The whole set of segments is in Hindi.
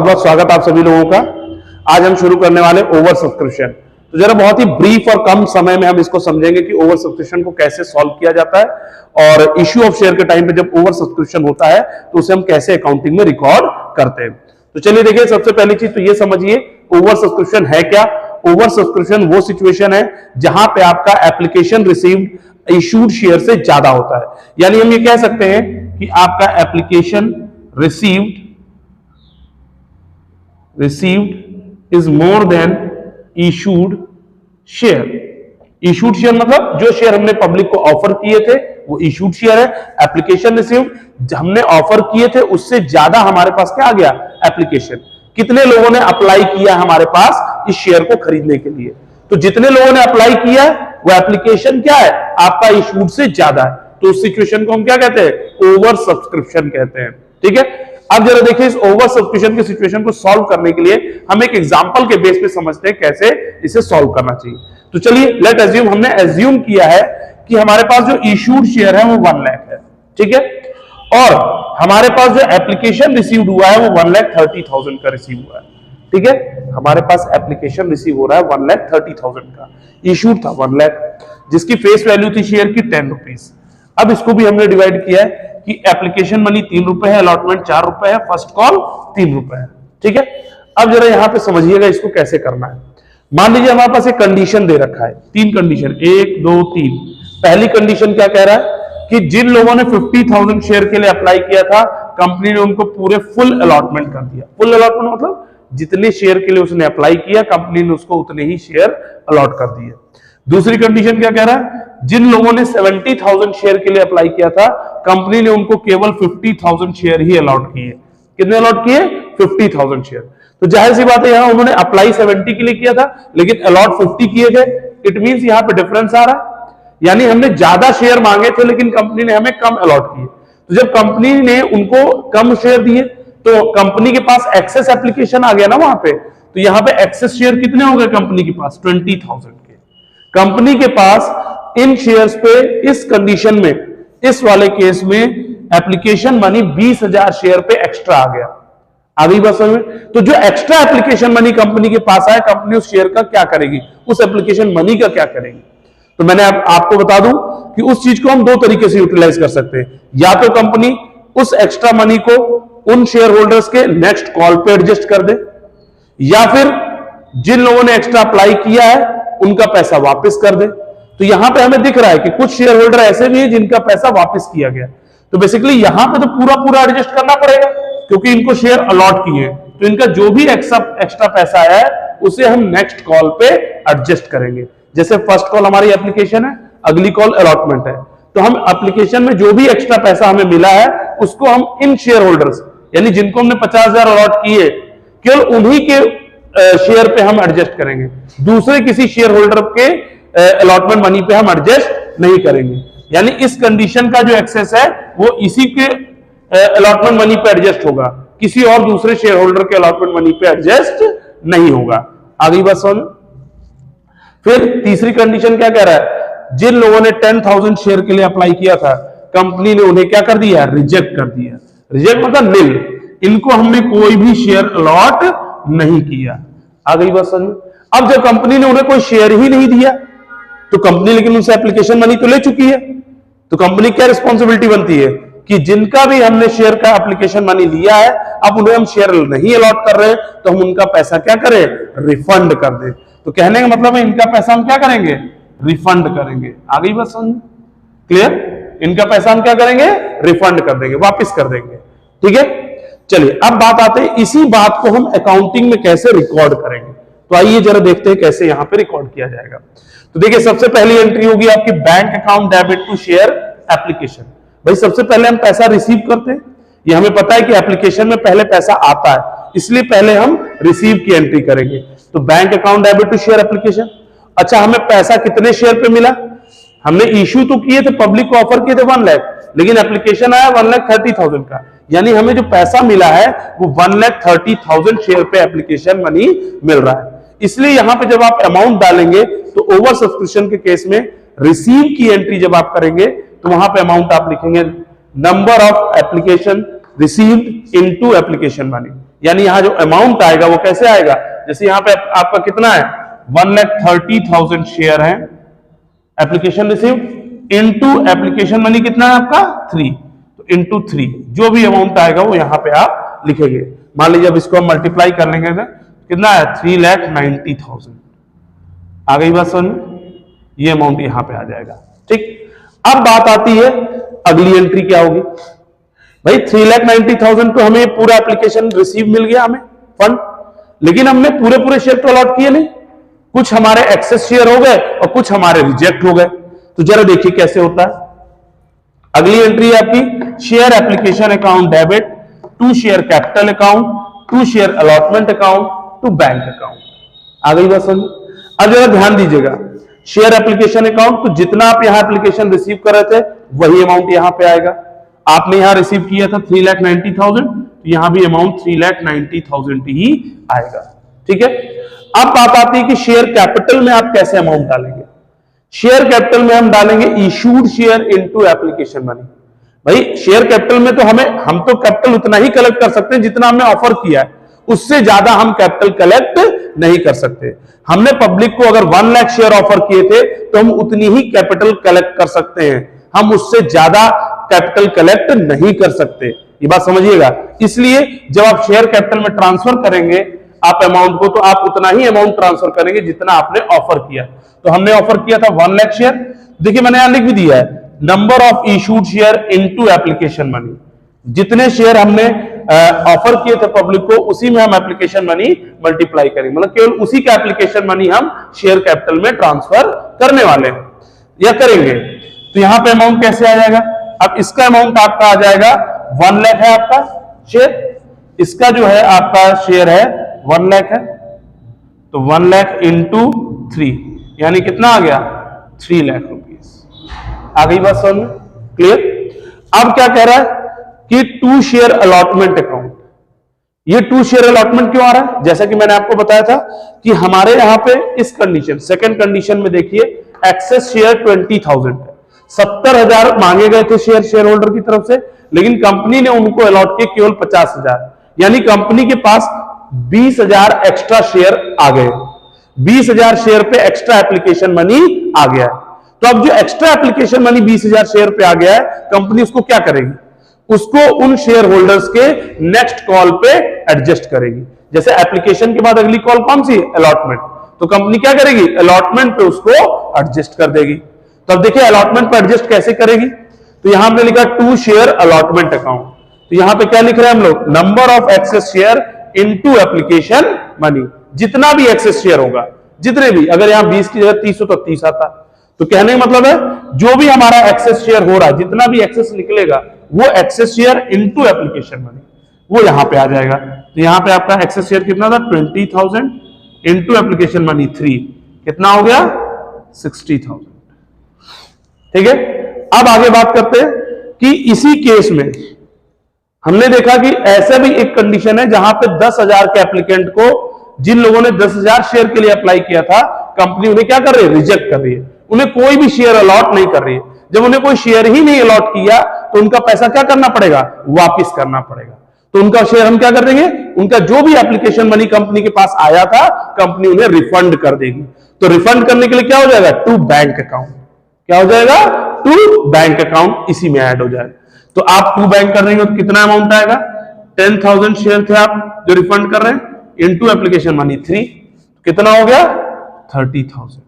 बहुत बहुत स्वागत आप सभी लोगों का। आज हम शुरू करने वाले ओवर सब्सक्रिप्शन। तो जरा बहुत ही ब्रीफ और कम समय में हम इसको समझेंगे कि ओवर सब्सक्रिप्शन को कैसे सॉल्व किया जाता है और इश्यू ऑफ शेयर के टाइम पे जब ओवर सब्सक्रिप्शन होता है तो उसे हम कैसे अकाउंटिंग में रिकॉर्ड करते हैं। तो चलिए देखिए, सबसे पहली चीज तो ये समझिए ओवर सब्सक्रिप्शन है क्या। ओवर सब्सक्रिप्शन वो सिचुएशन है जहां पे आपका एप्लीकेशन रिसीव्ड इशूड शेयर से ज्यादा होता है। यानी हम ये कह सकते हैं कि आपका application received is more than issued share। issued share मतलब जो शेयर हमने पब्लिक को ऑफर किए थे वो issued शेयर है। एप्लीकेशन रिसीव्ड हमने ऑफर किए थे उससे ज्यादा हमारे पास क्या आ गया, एप्लीकेशन। कितने लोगों ने अप्लाई किया हमारे पास इस शेयर को खरीदने के लिए, तो जितने लोगों ने अप्लाई किया वो एप्लीकेशन क्या है, आपका इशूड से ज्यादा है। तो उस सिचुएशन को हम क्या कहते हैं, ओवर सब्सक्रिप्शन कहते हैं। ठीक है, अब जरा देखिए इस ओवर सब्सक्रिप्शन की सिचुएशन को सॉल्व करने के लिए हम एक एग्जांपल के बेस पे समझते हैं कैसे इसे सॉल्व करना चाहिए। तो चलिए लेट अज्यूम, हमने अज्यूम किया है कि हमारे पास जो इशूड शेयर है वो 1 लाख है। ठीक है, और हमारे पास जो एप्लीकेशन रिसीव्ड हुआ है वो 1,30,000 का रिसीव हुआ है। ठीक है, हमारे पास एप्लीकेशन रिसीव हो रहा है 1,30,000 का, इशूड था 1 लाख, जिसकी फेस वैल्यू थी शेयर की 10 रुपीज। अब इसको भी हमने डिवाइड किया है कि एप्लीकेशन मनी 3 रुपए है, अलॉटमेंट 4 रुपए है, फर्स्ट कॉल 3 रुपए है। ठीक है, अब जरा यहां पे समझिएगा इसको कैसे करना है। मान लीजिए हमारे पास एक कंडीशन दे रखा है, 3 कंडीशन, 1 2 3। पहली कंडीशन क्या कह रहा है कि जिन लोगों ने 50,000 शेयर के लिए अप्लाई किया था कंपनी ने उनको पूरे फुल अलॉटमेंट कर दिया। फुल अलॉटमेंट मतलब जितने शेयर के लिए उसने अप्लाई किया कंपनी ने उसको उतने ही शेयर अलॉट कर दिए। दूसरी कंडीशन क्या कह रहा है, जिन लोगों ने 70,000 शेयर के लिए अप्लाई किया था कंपनी ने उनको केवल 50,000 शेयर ही अलॉट किए। कितने अलॉट किए, 50,000 शेयर। तो जाहिर सी बात है यहां उन्होंने अप्लाई 70 के लिए किया था लेकिन अलॉट 50 किए गए। इट मींस यहां पे डिफरेंस आ रहा है, यानी हमने ज्यादा शेयर मांगे थे लेकिन कंपनी ने हमें कम अलॉट किए। तो जब कंपनी ने उनको कम शेयर दिए तो कंपनी के पास एक्सेस एप्लीकेशन आ गया ना वहां पे, तो यहां पे एक्सेस शेयर कितने हो गए कंपनी के पास, 20,000 के। कंपनी के पास इन शेयर्स पे इस कंडीशन में, इस वाले केस में एप्लीकेशन मनी 20,000 शेयर पे एक्स्ट्रा आ गया। आ गई बात समझ में। तो जो एक्स्ट्रा एप्लीकेशन मनी कंपनी के पास आया कंपनी उस शेयर का क्या करेगी, उस एप्लीकेशन मनी का क्या करेगी। तो मैंने आपको बता दूं कि उस चीज को हम 2 तरीके से यूटिलाइज कर सकते हैं। या तो कंपनी उस एक्स्ट्रा मनी को उन शेयर होल्डर्स के नेक्स्ट कॉल पे एडजस्ट कर दे, या फिर जिन लोगों ने एक्स्ट्रा अप्लाई किया है उनका पैसा वापस कर दे। तो यहां पे हमें दिख रहा है कि कुछ शेयर होल्डर ऐसे भी हैं जिनका पैसा वापस किया गया। तो बेसिकली यहां पे तो पूरा एडजस्ट करना पड़ेगा क्योंकि इनको शेयर अलॉट किए, तो इनका जो भी एक्स्ट्रा पैसा आया है उसे हम नेक्स्ट कॉल पे एडजस्ट करेंगे। जैसे फर्स्ट कॉल हमारी एप्लीकेशन है, अगली कॉल अलॉटमेंट है, तो हम एप्लीकेशन में जो भी एक्स्ट्रा पैसा हमें मिला है उसको हम इन शेयर होल्डर्स यानी जिनको हमने 50,000 अलॉट किए केवल उन्हीं के शेयर पे हम एडजस्ट करेंगे, दूसरे किसी शेयर होल्डर के अलॉटमेंट मनी पे हम एडजस्ट नहीं करेंगे। यानी इस कंडीशन का जो एक्सेस है वो इसी के अलॉटमेंट मनी पे एडजस्ट होगा, किसी और दूसरे शेयर होल्डर के अलॉटमेंट मनी पे एडजस्ट नहीं होगा। आगे बात समझ। फिर तीसरी कंडीशन क्या कह रहा है, जिन लोगों ने 10,000 शेयर के लिए अप्लाई किया था कंपनी ने उन्हें क्या कर दिया, रिजेक्ट कर दिया। रिजेक्ट मतलब निल, इनको हमने कोई भी शेयर अलॉट नहीं किया। आ गई बात समझ। अब जब कंपनी ने उन्हें कोई शेयर ही नहीं दिया तो कंपनी लेकिन उनसे एप्लीकेशन मनी तो ले चुकी है, तो कंपनी क्या रिस्पॉन्सिबिलिटी बनती है कि जिनका भी हमने शेयर का एप्लीकेशन मनी लिया है अब उन्हें हम शेयर नहीं अलॉट कर रहे तो हम उनका पैसा क्या करें, रिफंड कर दे। तो कहने का मतलब है इनका पैसा हम क्या करेंगे, रिफंड करेंगे। आ गई बात समझ, क्लियर। इनका पैसा हम क्या करेंगे, रिफंड कर देंगे, वापस कर देंगे। ठीक है, चलिए अब बात आते हैं इसी बात को हम अकाउंटिंग में कैसे रिकॉर्ड करेंगे। तो आइए जरा देखते हैं कैसे यहां पे रिकॉर्ड किया जाएगा। तो देखिए सबसे पहली एंट्री होगी आपकी bank account debit to share application. भाई सबसे पहले हम पैसा रिसीव करते हैं, ये हमें पता है कि एप्लीकेशन में पहले पैसा आता है इसलिए पहले हम रिसीव की एंट्री करेंगे। तो bank account debit to share application. अच्छा, हमें पैसा कितने शेयर पे मिला, हमने इश्यू तो किए थे, पब्लिक को ऑफर किए थे 1 लाख, लेकिन एप्लीकेशन आया 1,30,000 का, यानी हमें जो पैसा मिला है वो 1,30,000 शेयर पे एप्लीकेशन मनी मिल रहा है। इसलिए यहां पे जब आप अमाउंट डालेंगे तो ओवर सब्सक्रिप्शन के केस में रिसीव की एंट्री जब आप करेंगे तो वहां पे अमाउंट आप लिखेंगे number of application received into application money, यानी यहां जो अमाउंट आएगा वो कैसे आएगा, जैसे यहां पे आपका कितना है 1,30,000 शेयर है, application received into application money कितना है आपका 3, तो इनटू 3 जो भी अमाउंट आएगा वो यहां पे आप लिखेंगे। मान लीजिए अब इसको हम मल्टीप्लाई कर लेंगे तो कितना है 3,90,000। आ गई बात समझ में, ये अमाउंट यहां पे आ जाएगा। ठीक, अब बात आती है अगली एंट्री क्या होगी भाई, 3,90,000 तो हमें पूरा एप्लीकेशन रिसीव मिल गया हमें फंड, लेकिन हमने पूरे पूरे शेयर तो अलॉट किए नहीं, कुछ हमारे एक्सेस शेयर हो गए और कुछ हमारे रिजेक्ट हो गए। तो जरा देखिए कैसे होता है। अगली एंट्री है आपकी share application account debit to share capital account to share allotment account to bank account. आ गई बात समझ। अब जरा ध्यान दीजिएगा, शेयर एप्लीकेशन अकाउंट तो जितना आप यहां एप्लीकेशन रिसीव कर रहे थे वही अमाउंट यहां पे आएगा। आपने यहां रिसीव किया था 3,90,000, तो यहां भी अमाउंट 3,90,000 ही आएगा। ठीक है, अब बात आती है कि शेयर कैपिटल में आप कैसे अमाउंट डालेंगे। शेयर कैपिटल में हम डालेंगे issued share into application money. भाई शेयर कैपिटल में तो हम तो कैपिटल उतना ही कलेक्ट कर सकते हैं जितना हमने ऑफर किया है, उससे ज्यादा हम कैपिटल कलेक्ट नहीं कर सकते। हमने पब्लिक को अगर 1 लाख शेयर ऑफर किए थे तो हम उतनी ही कैपिटल कलेक्ट कर सकते हैं, हम उससे ज्यादा कैपिटल कलेक्ट नहीं कर सकते, ये बात समझिएगा। इसलिए जब आप शेयर कैपिटल में ट्रांसफर करेंगे आप अमाउंट को, तो आप उतना ही अमाउंट ट्रांसफर करेंगे जितना आपने ऑफर किया। तो हमने ऑफर किया था 1 लाख शेयर, देखिए मैंने यहां लिख भी दिया है number of issued share into application money. जितने शेयर हमने ऑफर किए थे पब्लिक को उसी में हम एप्लीकेशन मनी मल्टीप्लाई करेंगे, मतलब केवल उसी का एप्लीकेशन मनी हम शेयर कैपिटल में ट्रांसफर करने वाले हैं या करेंगे। तो यहां पे अमाउंट कैसे आ जाएगा, अब इसका अमाउंट आपका आ जाएगा 1 लाख है आपका शेयर, इसका जो है आपका शेयर है 1 लाख है, तो 1 लाख इंटू 3 यानी कितना आ गया 3 लाख रुपीस। आ गई बात समझ में, क्लियर। अब क्या कह रहा है कि टू शेयर अलॉटमेंट अकाउंट। ये टू शेयर अलॉटमेंट क्यों आ रहा है, जैसा कि मैंने आपको बताया था कि हमारे यहां पे इस कंडीशन सेकंड कंडीशन में देखिए एक्सेस शेयर 20,000 है, 70,000 मांगे गए थे शेयर होल्डर की तरफ से, लेकिन कंपनी ने उनको अलॉट किए केवल 50,000, यानी कंपनी के पास 20,000 एक्स्ट्रा शेयर आ गए, 20,000 शेयर पे एक्स्ट्रा एप्लीकेशन मनी आ गया है। तो अब जो एक्स्ट्रा एप्लीकेशन मनी 20,000 शेयर पे आ गया है, कंपनी उसको क्या करेगी, उसको उन शेयर होल्डर्स के नेक्स्ट कॉल पे एडजस्ट करेगी। जैसे एप्लीकेशन के बाद अगली कॉल कौन सी, अलॉटमेंट, तो कंपनी क्या करेगी अलॉटमेंट पे उसको एडजस्ट कर देगी। तो अब देखिए अलॉटमेंट पे एडजस्ट कैसे करेगी, तो यहां पे लिखा टू शेयर अलॉटमेंट अकाउंट, तो यहां पे क्या लिख रहे हैं हम लोग number of access share into application money. जितना भी एक्सेस शेयर होगा, जितने भी, अगर यहां 20 की जगह 30 हो तो 30 आता, तो कहने का मतलब है जो भी हमारा एक्सेस शेयर हो रहा है, जितना भी एक्सेस निकलेगा वो access share into application money वो यहां पे आ जाएगा। तो यहां पे आपका एक्सेस शेयर कितना था 20,000 इनटू एप्लीकेशन मनी 3 कितना हो गया 60,000। ठीक है, अब आगे बात करते हैं कि इसी केस में हमने देखा कि ऐसा भी एक कंडीशन है जहां पे 10,000 के एप्लीकेंट को, जिन लोगों ने 10,000 शेयर के लिए अप्लाई किया था, कंपनी उन्हें क्या कर रही है, रिजेक्ट कर रही है, उन्हें कोई भी शेयर अलॉट नहीं कर रही है। जब उन्हें कोई शेयर ही नहीं अलॉट किया तो उनका पैसा क्या करना पड़ेगा, वापिस करना पड़ेगा। तो उनका शेयर हम क्या कर देंगे, उनका जो भी एप्लीकेशन मनी कंपनी के पास आया था कंपनी उन्हें रिफंड कर देगी। तो रिफंड करने के लिए क्या हो जाएगा, टू बैंक अकाउंट, क्या हो जाएगा टू बैंक अकाउंट, इसी में ऐड हो जाएगा। तो आप टू बैंक कर रहे हो तो कितना अमाउंट आएगा, 10,000 शेयर थे आप जो रिफंड कर रहे हैं इनटू एप्लीकेशन मनी 3, कितना हो गया 30,000।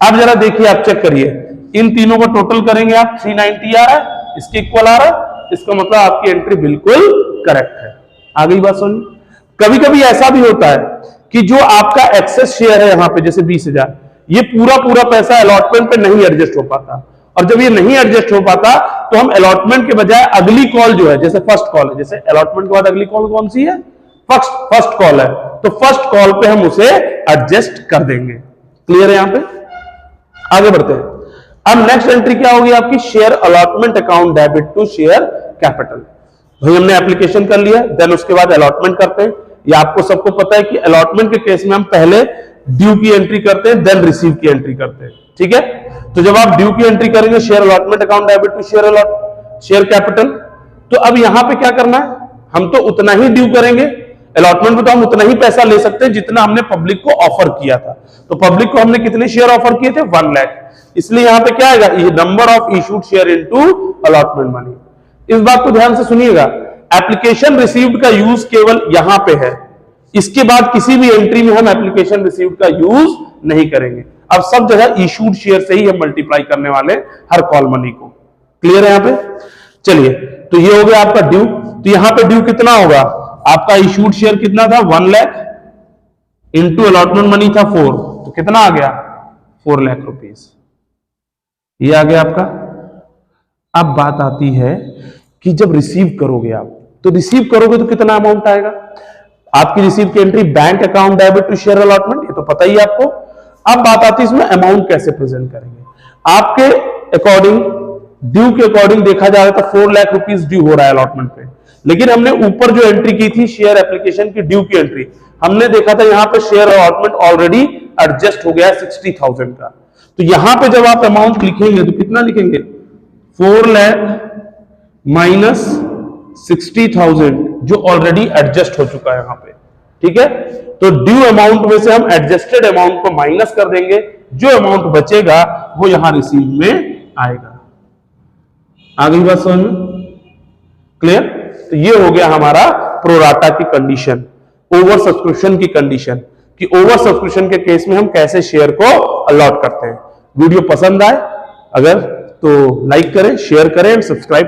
अब जरा देखिए, आप चेक करिए, इन तीनों को टोटल करेंगे आप 390 आ रहा है, इसके इक्वल आ रहा है, इसका मतलब आपकी एंट्री बिल्कुल करेक्ट है। आ गई बात समझ। कभी कभी ऐसा भी होता है कि जो आपका एक्सेस शेयर है यहां पे जैसे 20,000, ये पूरा पैसा अलॉटमेंट पे नहीं एडजस्ट हो पाता, और जब ये नहीं एडजस्ट हो पाता तो हम अलॉटमेंट के बजाय अगली कॉल जो है, जैसे फर्स्ट कॉल है, जैसे अलॉटमेंट के बाद अगली कॉल कौन सी है, फर्स्ट कॉल है, तो फर्स्ट कॉल पे हम उसे एडजस्ट कर देंगे। क्लियर है, यहां पे आगे बढ़ते हैं। अब नेक्स्ट एंट्री क्या होगी आपकी, share allotment account debit to share capital. भाई हमने एप्लीकेशन कर लिया, देन उसके बाद अलॉटमेंट करते हैं। ये आपको सबको पता है कि अलॉटमेंट के केस में हम पहले ड्यू की एंट्री करते हैं, देन रिसीव की एंट्री करते हैं। ठीक है, तो जब आप ड्यू की एंट्री करेंगे share allotment account debit to share capital, तो अब यहां पे क्या करना है, हम तो उतना ही ड्यू करेंगे, अलॉटमेंट में तो हम उतना ही पैसा ले सकते हैं जितना हमने पब्लिक को ऑफर किया था। तो पब्लिक को हमने कितने शेयर ऑफर किए थे? 1 लाख। इसलिए यहां पे क्या आएगा? Number of issued share into allotment money. इस बात को ध्यान से सुनिएगा, एप्लीकेशन रिसीव्ड का यूज केवल यहां पे है, इसके बाद किसी भी एंट्री में हम एप्लीकेशन रिसीव्ड का यूज नहीं करेंगे। अब सब जगह इशूड शेयर से ही हम मल्टीप्लाई करने वाले हर कॉल मनी को। क्लियर है यहां पे? चलिए, तो ये हो गया आपका ड्यू। तो यहां पे ड्यू कितना होगा? आपका इशूड शेयर कितना था? 1 लाख इंटू अलॉटमेंट मनी था 4, तो कितना आ गया? 4 लाख रुपीस। ये आ गया आपका। अब बात आती है कि जब रिसीव करोगे आप, तो रिसीव करोगे तो कितना अमाउंट आएगा? आपकी रिसीव की entry bank account debit to share allotment, ये तो पता ही है आपको। अब बात आती है इसमें अमाउंट कैसे प्रेजेंट करेंगे। आपके अकॉर्डिंग, ड्यू के अकॉर्डिंग देखा जाए तो 4 लाख रुपीस ड्यू हो रहा है अलॉटमेंट पे, लेकिन हमने ऊपर जो एंट्री की थी शेयर एप्लीकेशन की ड्यू की एंट्री, हमने देखा था यहां पे शेयर अलॉटमेंट ऑलरेडी एडजस्ट हो गया 60,000 का। तो यहां पे जब आप अमाउंट लिखेंगे तो कितना लिखेंगे? 4 लाख माइनस 60,000 जो ऑलरेडी एडजस्ट हो चुका है यहां पे। ठीक है, तो ड्यू अमाउंट में से हम एडजस्टेड अमाउंट को माइनस कर देंगे, जो अमाउंट बचेगा वो यहां रिसीव में आएगा। आ गई बात समझ में? क्लियर? तो ये हो गया हमारा प्रोराटा की कंडीशन, ओवर सब्सक्रिप्शन की कंडीशन, कि ओवर सब्सक्रिप्शन के केस में हम कैसे शेयर को अलॉट करते हैं। वीडियो पसंद आए अगर तो लाइक करें, शेयर करें एंड सब्सक्राइब